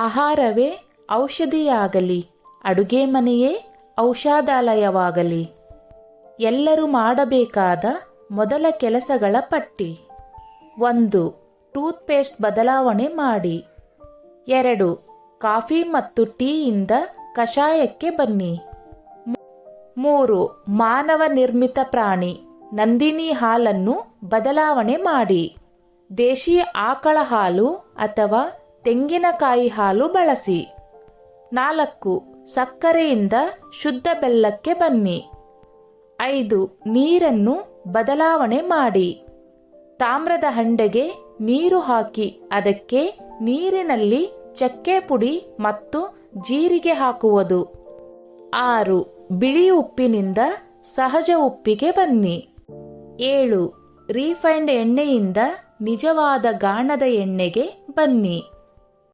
ಆಹಾರವೇ ಔಷಧಿಯಾಗಲಿ, ಅಡುಗೆ ಮನೆಯೇ ಔಷಧಾಲಯವಾಗಲಿ. ಎಲ್ಲರೂ ಮಾಡಬೇಕಾದ ಮೊದಲ ಕೆಲಸಗಳ ಪಟ್ಟಿ. 1. ಟೂತ್ಪೇಸ್ಟ್ ಬದಲಾವಣೆ ಮಾಡಿ. 2. ಕಾಫಿ ಮತ್ತು ಟೀಯಿಂದ ಕಷಾಯಕ್ಕೆ ಬನ್ನಿ. 3. ಮಾನವ ನಿರ್ಮಿತ ಪ್ರಾಣಿ ನಂದಿನಿ ಹಾಲನ್ನು ಬದಲಾವಣೆ ಮಾಡಿ. ದೇಶಿ ಆಕಳ ಹಾಲು ಅಥವಾ ತೆಂಗಿನಕಾಯಿ ಹಾಲು ಬಳಸಿ. 4. ಸಕ್ಕರೆಯಿಂದ ಶುದ್ಧ ಬೆಲ್ಲಕ್ಕೆ ಬನ್ನಿ. 5. ನೀರನ್ನು ಬದಲಾವಣೆ ಮಾಡಿ. ತಾಮ್ರದ ಹಂಡೆಗೆ ನೀರು ಹಾಕಿ ಅದಕ್ಕೆ ನೀರಿನಲ್ಲಿ ಚಕ್ಕೆ ಪುಡಿ ಮತ್ತು ಜೀರಿಗೆ ಹಾಕುವುದು. 6. ಬಿಳಿ ಉಪ್ಪಿನಿಂದ ಸಹಜ ಉಪ್ಪಿಗೆ ಬನ್ನಿ. 7. ರೀಫೈಂಡ್ ಎಣ್ಣೆಯಿಂದ ನಿಜವಾದ ಗಾಣದ ಎಣ್ಣೆಗೆ ಬನ್ನಿ.